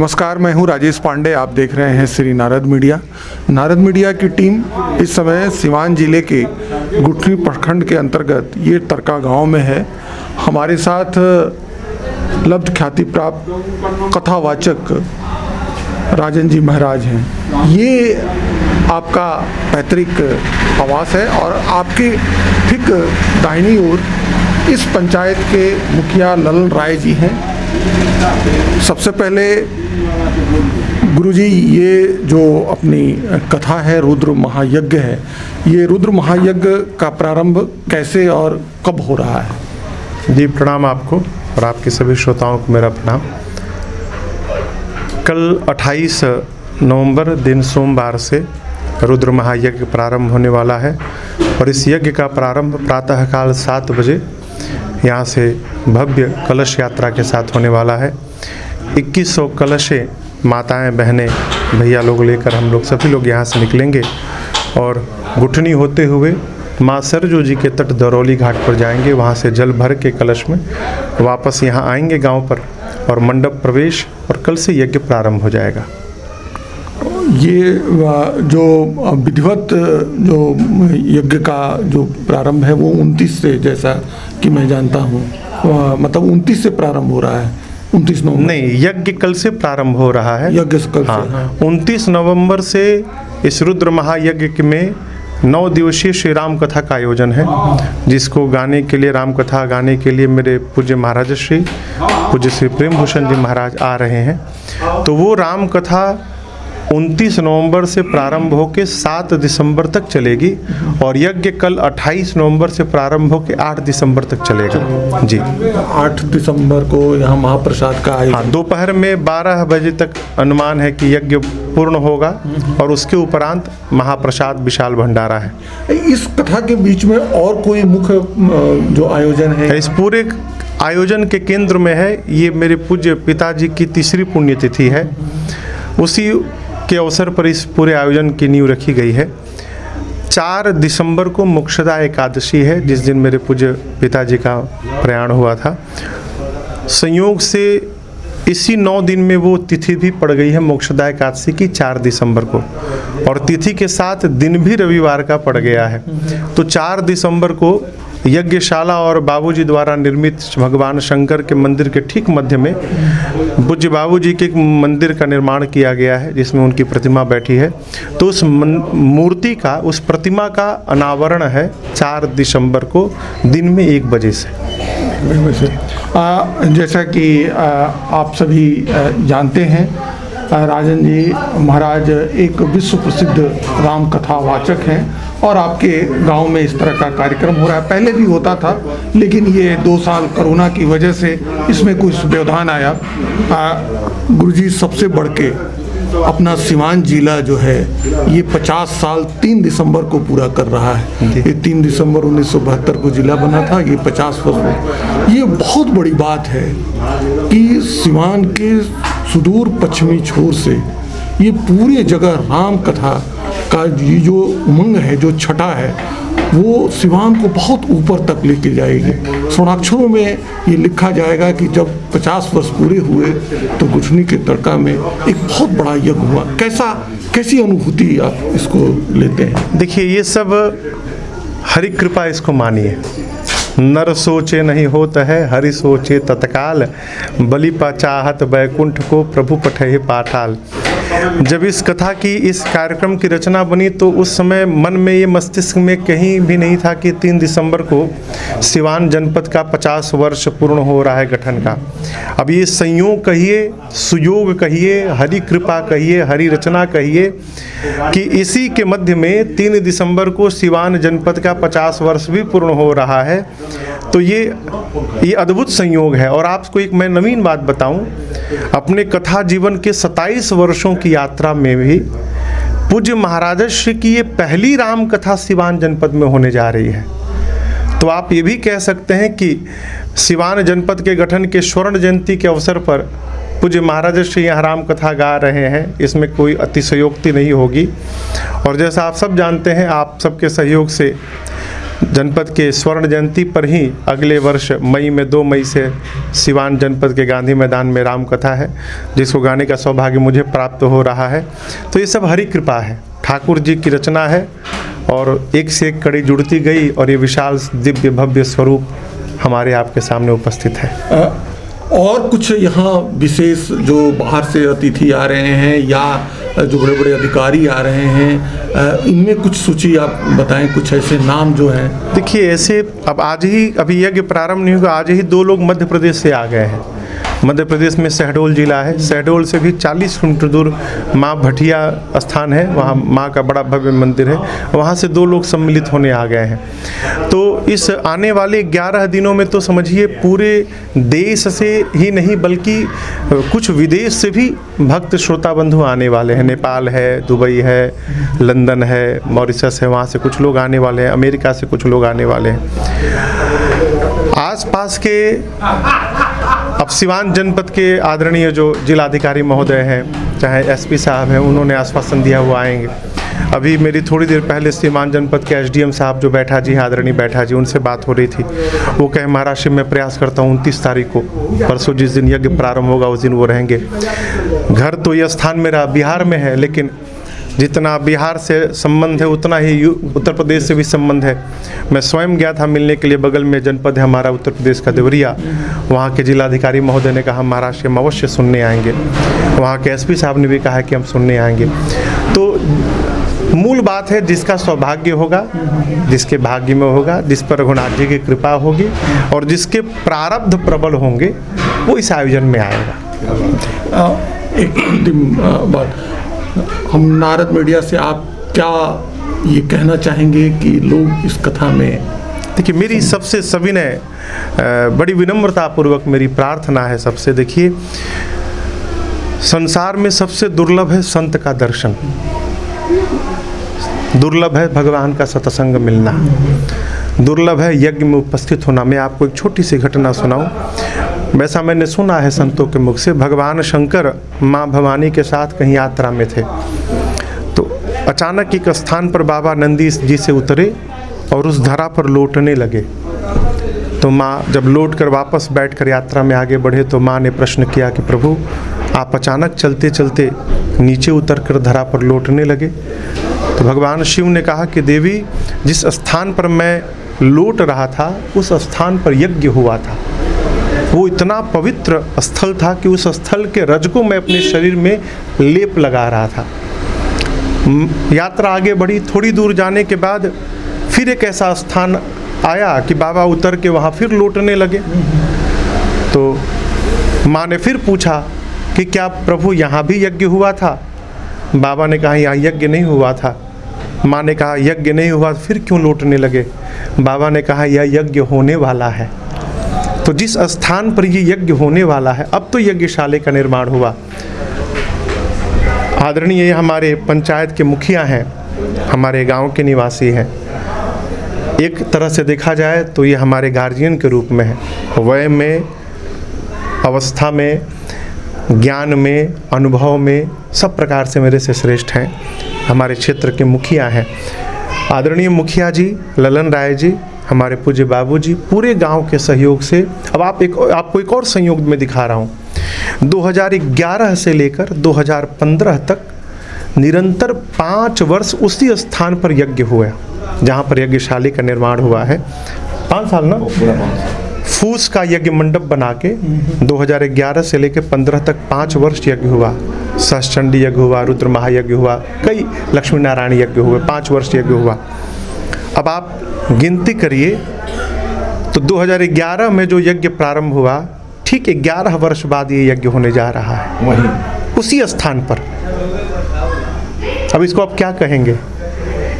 नमस्कार, मैं हूं राजेश पांडे। आप देख रहे हैं श्री नारद मीडिया। नारद मीडिया की टीम इस समय सिवान जिले के गुठनी प्रखंड के अंतर्गत ये तरका गांव में है। हमारे साथ लब्ध ख्याति प्राप्त कथावाचक राजन जी महाराज हैं। ये आपका पैतृक आवास है और आपके ठीक दाहिनी ओर इस पंचायत के मुखिया ललन राय जी हैं। सबसे पहले गुरुजी, ये जो अपनी कथा है रुद्र महायज्ञ है, ये रुद्र महायज्ञ का प्रारंभ कैसे और कब हो रहा है? जी प्रणाम आपको और आपके सभी श्रोताओं को मेरा प्रणाम। कल 28 नवंबर दिन सोमवार से रुद्र महायज्ञ प्रारंभ होने वाला है और इस यज्ञ का प्रारंभ प्रातःकाल 7 बजे यहाँ से भव्य कलश यात्रा के साथ होने वाला है। 2100 कलशें माताएं, बहनें, भैया लोग लेकर हम लोग सभी लोग यहाँ से निकलेंगे और गुठनी होते हुए माँ सरजू जी के तट दरौली घाट पर जाएंगे। वहाँ से जल भर के कलश में वापस यहाँ आएंगे गांव पर और मंडप प्रवेश और कल से यज्ञ प्रारंभ हो जाएगा। ये जो विधिवत जो यज्ञ का जो प्रारंभ है वो 29 से, जैसा कि मैं जानता हूँ, मतलब 29 से प्रारंभ हो रहा है। 29 नवंबर नहीं, यज्ञ कल से प्रारंभ हो रहा है। यज्ञ कल से, हाँ। 29 नवंबर से इस रुद्र महायज्ञ में 9 दिवसीय श्री राम कथा का आयोजन है, जिसको गाने के लिए, राम कथा गाने के लिए मेरे पूज्य महाराज श्री पूज्य श्री प्रेम भूषण जी महाराज आ रहे हैं। तो वो राम कथा 29 नवंबर से प्रारंभ होकर 7 दिसंबर तक चलेगी और यज्ञ कल 28 नवंबर से प्रारंभ होकर 8 दिसंबर तक चलेगा। जी 8 दिसंबर को यहाँ महाप्रसाद का आयोजन। हाँ, दोपहर में 12 बजे तक अनुमान है कि यज्ञ पूर्ण होगा और उसके उपरांत महाप्रसाद विशाल भंडारा है। इस कथा के बीच में और कोई मुख्य जो आयोजन है? इस पूरे आयोजन के केंद्र में है, ये मेरे पूज्य पिताजी की तीसरी पुण्यतिथि है। उसी के अवसर पर इस पूरे आयोजन की नींव रखी गई है। 4 दिसंबर को मोक्षदा एकादशी है, जिस दिन मेरे पूज्य पिताजी का प्रयाण हुआ था। संयोग से इसी 9 दिन में वो तिथि भी पड़ गई है मोक्षदा एकादशी की 4 दिसंबर को, और तिथि के साथ दिन भी रविवार का पड़ गया है। तो 4 दिसंबर को यज्ञशाला और बाबूजी द्वारा निर्मित भगवान शंकर के मंदिर के ठीक मध्य में पूज्य बाबूजी के मंदिर का निर्माण किया गया है, जिसमें उनकी प्रतिमा बैठी है। तो उस मूर्ति का, उस प्रतिमा का अनावरण है 4 दिसंबर को दिन में 1 बजे से। जैसा कि आप सभी जानते हैं, राजन जी महाराज एक विश्व प्रसिद्ध राम कथा वाचक हैं और आपके गांव में इस तरह का कार्यक्रम हो रहा है। पहले भी होता था, लेकिन ये 2 साल कोरोना की वजह से इसमें कुछ व्यवधान आया। गुरुजी, सबसे बढ़ के अपना सिवान जिला जो है ये 50 साल 3 दिसंबर को पूरा कर रहा है। ये 3 दिसंबर 1972 को जिला बना था, ये 50 वर्ष। ये बहुत बड़ी बात है कि सिवान के सुदूर पश्चिमी छोर से ये पूरी जगह राम कथा का ये जो उमंग है, जो छटा है, वो सिवान को बहुत ऊपर तक लेके जाएगी। स्वर्णाक्षरों में ये लिखा जाएगा कि जब 50 वर्ष पूरे हुए तो गुठनी के तड़का में एक बहुत बड़ा यज्ञ हुआ। कैसी अनुभूति आप इसको लेते हैं? देखिए, ये सब हरि कृपा, इसको मानिए। नर सोचे नहीं होता है, हरि सोचे तत्काल, बलि चाहत बैकुंठ को प्रभु पठे पाताल। जब इस कथा की, इस कार्यक्रम की रचना बनी तो उस समय मन में ये, मस्तिष्क में कहीं भी नहीं था कि 3 दिसंबर को सिवान जनपद का 50 वर्ष पूर्ण हो रहा है गठन का। अब ये संयोग कहिए, सुयोग कहिए, हरि कृपा कहिए, हरि रचना कहिए कि इसी के मध्य में 3 दिसंबर को सिवान जनपद का 50 वर्ष भी पूर्ण हो रहा है। तो ये अद्भुत संयोग है। और आपको एक मैं नवीन बात बताऊं, अपने कथा जीवन के 27 वर्षों की यात्रा में भी पूज्य महाराज श्री की ये पहली राम कथा सिवान जनपद में होने जा रही है। तो आप ये भी कह सकते हैं कि सिवान जनपद के गठन के स्वर्ण जयंती के अवसर पर पूज्य महाराज श्री यहाँ राम कथा गा रहे हैं, इसमें कोई अतिशयोक्ति नहीं होगी। और जैसा आप सब जानते हैं, आप सबके सहयोग से जनपद के स्वर्ण जयंती पर ही अगले वर्ष मई में 2 मई से सिवान जनपद के गांधी मैदान में राम कथा है, जिसको गाने का सौभाग्य मुझे प्राप्त हो रहा है। तो ये सब हरि कृपा है, ठाकुर जी की रचना है और एक से एक कड़ी जुड़ती गई और ये विशाल दिव्य भव्य स्वरूप हमारे आपके सामने उपस्थित है। और कुछ यहाँ विशेष जो बाहर से अतिथि आ रहे हैं या जो बड़े बड़े अधिकारी आ रहे हैं, इनमें कुछ सूची आप बताएं, कुछ ऐसे नाम जो हैं। देखिए ऐसे अब आज ही अभी यज्ञ प्रारंभ नहीं होगा, आज ही 2 लोग मध्य प्रदेश से आ गए हैं। मध्य प्रदेश में शहडोल जिला है, शहडोल से भी 40 किलोमीटर दूर माँ भटिया स्थान है, वहाँ माँ का बड़ा भव्य मंदिर है, वहाँ से 2 लोग सम्मिलित होने आ गए हैं। तो इस आने वाले 11 दिनों में तो समझिए पूरे देश से ही नहीं बल्कि कुछ विदेश से भी भक्त श्रोता बंधु आने वाले हैं। नेपाल है, दुबई है, लंदन है, मॉरिशस है, वहाँ से कुछ लोग आने वाले हैं, अमेरिका से कुछ लोग आने वाले हैं। आसपास के अब सिवान जनपद के आदरणीय जो जिलाधिकारी महोदय हैं, चाहे एसपी साहब हैं, उन्होंने आश्वासन दिया वो आएंगे। अभी मेरी थोड़ी देर पहले सिवान जनपद के एसडीएम साहब जो बैठा जी हैं, आदरणीय बैठा जी, उनसे बात हो रही थी। वो कहे महाराष्ट्र में प्रयास करता हूँ 29 तारीख को, परसों जिस दिन यज्ञ प्रारंभ होगा उस दिन वो रहेंगे। घर तो यह स्थान मेरा बिहार में है, लेकिन जितना बिहार से संबंध है उतना ही उत्तर प्रदेश से भी संबंध है। मैं स्वयं गया था मिलने के लिए, बगल में जनपद है हमारा उत्तर प्रदेश का देवरिया, वहाँ के जिलाधिकारी महोदय ने कहा महाराष्ट्र हम अवश्य सुनने आएंगे। वहाँ के एसपी साहब ने भी कहा कि हम सुनने आएंगे। तो मूल बात है जिसका सौभाग्य होगा, जिसके भाग्य में होगा, जिस पर रघुनाथ जी की कृपा होगी और जिसके प्रारब्ध प्रबल होंगे वो इस आयोजन में आएगा। एक अंतिम बात, हम नारद मीडिया से आप क्या ये कहना चाहेंगे कि लोग इस कथा में। देखिए मेरी सबसे सविनय बड़ी विनम्रता पूर्वक मेरी प्रार्थना है सबसे, देखिए संसार में सबसे दुर्लभ है संत का दर्शन, दुर्लभ है भगवान का सत्संग मिलना, दुर्लभ है यज्ञ में उपस्थित होना। मैं आपको एक छोटी सी घटना सुनाऊं। वैसा मैंने सुना है संतों के मुख से, भगवान शंकर माँ भवानी के साथ कहीं यात्रा में थे, तो अचानक एक स्थान पर बाबा नंदी जी से उतरे और उस धरा पर लौटने लगे। तो माँ जब लौट कर वापस बैठकर यात्रा में आगे बढ़े तो माँ ने प्रश्न किया कि प्रभु आप अचानक चलते चलते नीचे उतर कर धरा पर लौटने लगे। तो भगवान शिव ने कहा कि देवी जिस स्थान पर मैं लौट रहा था उस स्थान पर यज्ञ हुआ था, वो इतना पवित्र स्थल था कि उस स्थल के रज को मैं अपने शरीर में लेप लगा रहा था। यात्रा आगे बढ़ी, थोड़ी दूर जाने के बाद फिर एक ऐसा स्थान आया कि बाबा उतर के वहाँ फिर लौटने लगे। तो माँ ने फिर पूछा कि क्या प्रभु यहाँ भी यज्ञ हुआ था? बाबा ने कहा यहाँ यज्ञ नहीं हुआ था। माँ ने कहा यज्ञ नहीं हुआ फिर क्यों लौटने लगे? बाबा ने कहा यह यज्ञ होने वाला है। तो जिस स्थान पर ये यज्ञ होने वाला है, अब तो यज्ञशाला का निर्माण हुआ। आदरणीय हमारे पंचायत के मुखिया हैं, हमारे गांव के निवासी हैं। एक तरह से देखा जाए तो ये हमारे गार्जियन के रूप में है, वय में, अवस्था में, ज्ञान में, अनुभव में, सब प्रकार से मेरे से श्रेष्ठ हैं। हमारे क्षेत्र के मुखिया हैं। आदरणीय मुखिया जी ललन राय जी, हमारे पूज्य बाबूजी, पूरे गांव के सहयोग से। अब आपको एक और संयोग में दिखा रहा हूँ। 2011 से लेकर 2015 तक निरंतर 5 वर्ष उसी स्थान पर यज्ञ हुआ जहाँ पर यज्ञशाला का निर्माण हुआ है। 5 साल ना, फूस का यज्ञ मंडप बना के 2011 से लेकर 15 तक 5 वर्ष यज्ञ हुआ। सहस्त्रचंडी यज्ञ हुआ, रुद्र महायज्ञ हुआ, कई लक्ष्मी नारायण यज्ञ हुए, 5 वर्ष यज्ञ हुआ। अब आप गिनती करिए तो 2011 में जो यज्ञ प्रारंभ हुआ, ठीक 11 वर्ष बाद ये यज्ञ होने जा रहा है वहीं उसी स्थान पर। अब इसको आप क्या कहेंगे?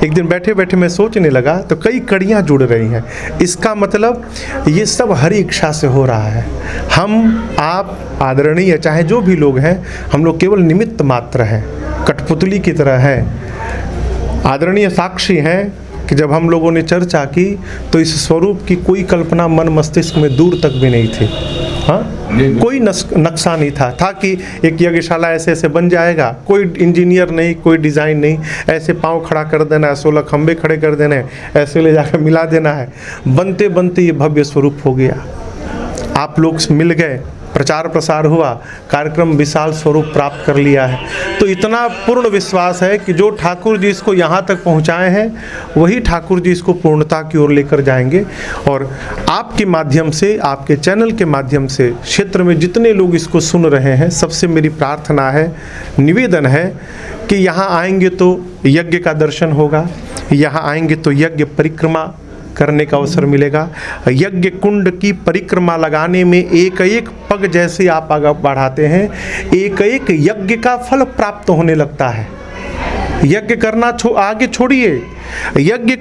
एक दिन बैठे बैठे मैं सोचने लगा तो कई कड़ियाँ जुड़ रही हैं। इसका मतलब ये सब हरि इच्छा से हो रहा है। हम आप आदरणीय चाहे जो भी लोग हैं, हम लोग केवल निमित्त मात्र हैं, कठपुतली की तरह हैं। आदरणीय साक्षी हैं कि जब हम लोगों ने चर्चा की तो इस स्वरूप की कोई कल्पना मन मस्तिष्क में दूर तक भी नहीं थी। हाँ, कोई नक्शा नहीं था कि एक यज्ञशाला ऐसे ऐसे बन जाएगा, कोई इंजीनियर नहीं, कोई डिज़ाइन नहीं, ऐसे पाँव खड़ा कर देना है, 16 खंबे खड़े कर देने हैं, ऐसे ले जाकर मिला देना है। बनते बनते ये भव्य स्वरूप हो गया। आप लोग मिल गए, प्रचार प्रसार हुआ, कार्यक्रम विशाल स्वरूप प्राप्त कर लिया है। तो इतना पूर्ण विश्वास है कि जो ठाकुर जी इसको यहाँ तक पहुँचाए हैं वही ठाकुर जी इसको पूर्णता की ओर लेकर जाएंगे। और आपके माध्यम से, आपके चैनल के माध्यम से क्षेत्र में जितने लोग इसको सुन रहे हैं, सबसे मेरी प्रार्थना है, निवेदन है कि यहाँ आएंगे तो यज्ञ का दर्शन होगा, यहाँ आएंगे तो यज्ञ परिक्रमा करने का अवसर मिलेगा। यज्ञ कुंड की परिक्रमा लगाने में एक एक पग जैसे आप आगे बढ़ाते हैं, एक एक यज्ञ का फल प्राप्त होने लगता है। यज्ञ करना आगे छोड़िए, यज्ञ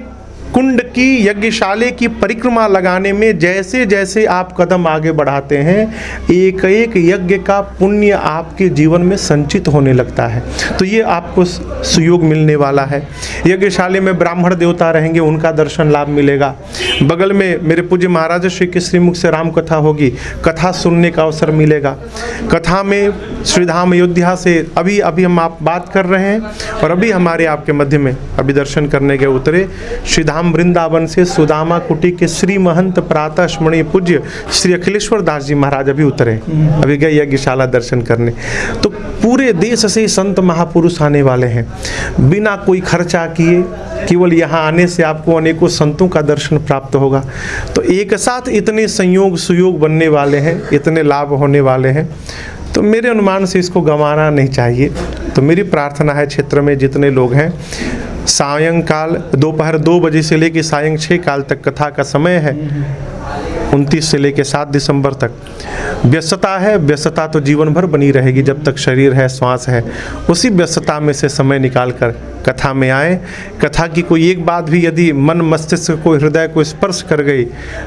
कुंड की, यज्ञशाले की परिक्रमा लगाने में जैसे जैसे आप कदम आगे बढ़ाते हैं, एक एक यज्ञ का पुण्य आपके जीवन में संचित होने लगता है। तो ये आपको सुयोग मिलने वाला है। यज्ञशाले में ब्राह्मण देवता रहेंगे, उनका दर्शन लाभ मिलेगा। बगल में मेरे पूज्य महाराज श्री के श्रीमुख से राम कथा होगी, कथा सुनने का अवसर मिलेगा। कथा में श्रीधाम अयोध्या से अभी हम आप बात कर रहे हैं, और अभी हमारे आपके मध्य में अभी दर्शन करने के उतरे श्रीधाम वृंदावन से सुदामा कुटी के श्री महंत प्रातः स्मरणीय पूज्य श्री अखिलेश्वर दास जी महाराज अभी उतरे, अभी गए यज्ञशाला दर्शन करने। तो पूरे देश से संत महापुरुष आने वाले हैं, बिना कोई खर्चा किए, केवल यहाँ आने से आपको अनेकों संतों का दर्शन प्राप्त होगा। तो एक साथ इतने संयोग सुयोग बनने वाले हैं, इतने लाभ होने वाले हैं, तो मेरे अनुमान से इसको गंवाना नहीं चाहिए। तो मेरी प्रार्थना है, क्षेत्र में जितने लोग हैं, सायंकाल दोपहर 2 बजे से लेकर सायं 6 काल तक कथा का समय है, 29 से लेकर 7 दिसंबर तक। व्यस्तता है, व्यस्तता तो जीवन भर बनी रहेगी, जब तक शरीर है, श्वास है। उसी व्यस्तता में से समय निकाल कर कथा में आए। कथा की कोई एक बात भी यदि मन मस्तिष्क को, हृदय को स्पर्श कर गई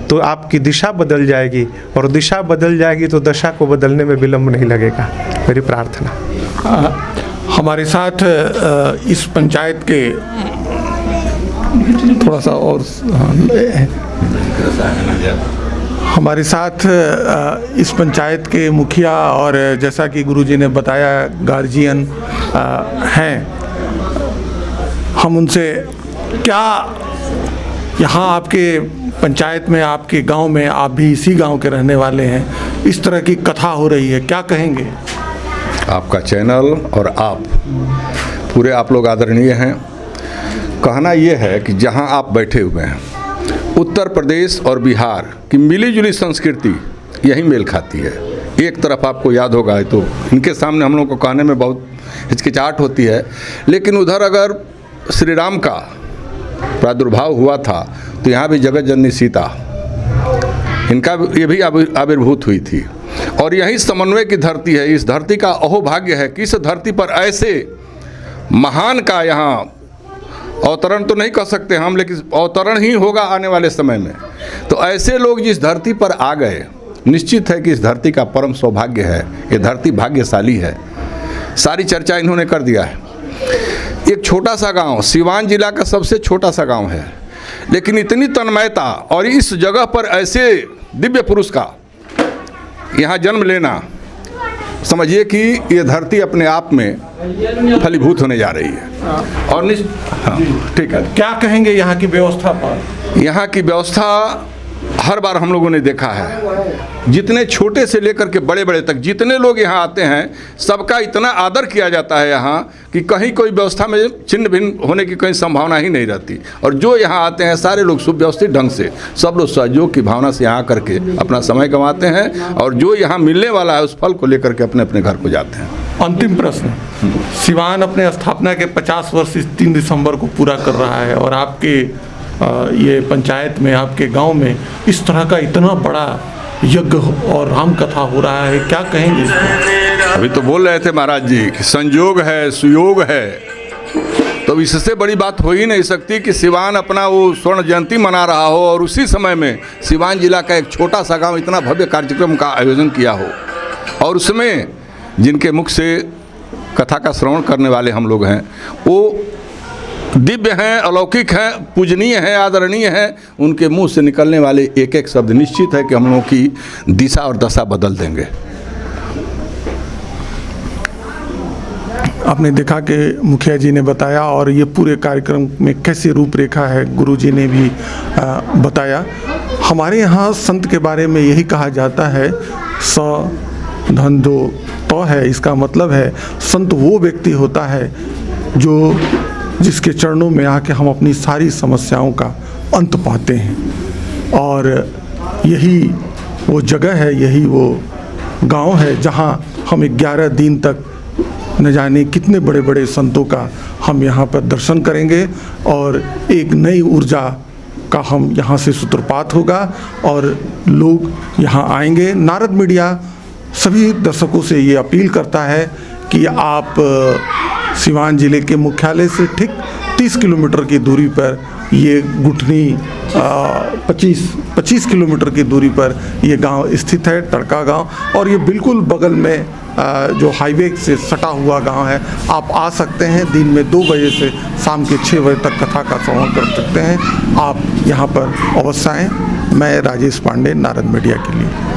तो आपकी दिशा बदल जाएगी, और दिशा बदल जाएगी तो दशा को बदलने में विलंब नहीं लगेगा। मेरी प्रार्थना। हमारे साथ इस पंचायत के थोड़ा सा और हमारे साथ इस पंचायत के मुखिया और जैसा कि गुरुजी ने बताया गार्जियन हैं। हम उनसे क्या यहाँ आपके पंचायत में, आपके गांव में, आप भी इसी गांव के रहने वाले हैं, इस तरह की कथा हो रही है, क्या कहेंगे? आपका चैनल और आप पूरे आप लोग आदरणीय हैं। कहना ये है कि जहां आप बैठे हुए हैं, उत्तर प्रदेश और बिहार की मिलीजुली संस्कृति यही मेल खाती है। एक तरफ आपको याद होगा, तो इनके सामने हम लोग को कहने में बहुत हिचकिचाहट होती है, लेकिन उधर अगर श्री राम का प्रादुर्भाव हुआ था तो यहाँ भी जगत जननी सीता, इनका ये भी आविर्भूत हुई थी। और यही समन्वय की धरती है। इस धरती का अहोभाग्य है कि इस धरती पर ऐसे महान का यहाँ अवतरण तो नहीं कर सकते हम, लेकिन अवतरण ही होगा आने वाले समय में। तो ऐसे लोग जिस धरती पर आ गए, निश्चित है कि इस धरती का परम सौभाग्य है। ये धरती भाग्यशाली है। सारी चर्चा इन्होंने कर दिया है। एक छोटा सा गांव, सिवान जिला का सबसे छोटा सा गांव है, लेकिन इतनी तन्मयता, और इस जगह पर ऐसे दिव्य पुरुष का यहाँ जन्म लेना, समझिए कि ये धरती अपने आप में फलीभूत होने जा रही है। और हाँ, ठीक है। क्या कहेंगे यहाँ की व्यवस्था पर? यहाँ की व्यवस्था हर बार हम लोगों ने देखा है, जितने छोटे से लेकर के बड़े बड़े तक जितने लोग यहाँ आते हैं, सबका इतना आदर किया जाता है यहाँ कि कहीं कोई व्यवस्था में छिन्न भिन्न होने की कोई संभावना ही नहीं रहती। और जो यहाँ आते हैं सारे लोग सुव्यवस्थित ढंग से, सब लोग सहयोग की भावना से यहाँ करके अपना समय गंवाते हैं, और जो यहाँ मिलने वाला है उस फल को लेकर के अपने अपने घर को जाते हैं। अंतिम प्रश्न, सिवान अपने स्थापना के 50 वर्ष इस 3 दिसंबर को पूरा कर रहा है, और आपके ये पंचायत में, आपके गांव में इस तरह का इतना बड़ा यज्ञ और राम कथा हो रहा है, क्या कहेंगे इस पर? अभी तो बोल रहे थे महाराज जी कि संयोग है, सुयोग है, तो इससे बड़ी बात हो ही नहीं सकती कि सिवान अपना वो स्वर्ण जयंती मना रहा हो और उसी समय में सिवान जिला का एक छोटा सा गांव इतना भव्य कार्यक्रम का आयोजन किया हो, और उसमें जिनके मुख से कथा का श्रवण करने वाले हम लोग हैं, वो दिव्य हैं, अलौकिक हैं, पूजनीय हैं, आदरणीय हैं, उनके मुंह से निकलने वाले एक एक शब्द निश्चित है कि हम लोगों की दिशा और दशा बदल देंगे। आपने देखा कि मुखिया जी ने बताया और ये पूरे कार्यक्रम में कैसी रूपरेखा है गुरु जी ने भी बताया। हमारे यहाँ संत के बारे में यही कहा जाता है, स धन दो तो है। इसका मतलब है संत वो व्यक्ति होता है जो जिसके चरणों में आके हम अपनी सारी समस्याओं का अंत पाते हैं। और यही वो जगह है, यही वो गांव है जहां हम 11 दिन तक न जाने कितने बड़े बड़े संतों का हम यहाँ पर दर्शन करेंगे और एक नई ऊर्जा का हम यहाँ से सूत्रपात होगा और लोग यहाँ आएंगे। नारद मीडिया सभी दर्शकों से ये अपील करता है कि आप सिवान जिले के मुख्यालय से ठीक 30 किलोमीटर की दूरी पर ये गुठनी 25 किलोमीटर की दूरी पर ये गांव स्थित है, तड़का गांव। और ये बिल्कुल बगल में जो हाईवे से सटा हुआ गांव है। आप आ सकते हैं, दिन में 2 बजे से शाम के 6 बजे तक कथा का श्रवण कर सकते हैं। आप यहाँ पर अवश्य आएँ। मैं राजेश पांडे, नारद मीडिया के लिए।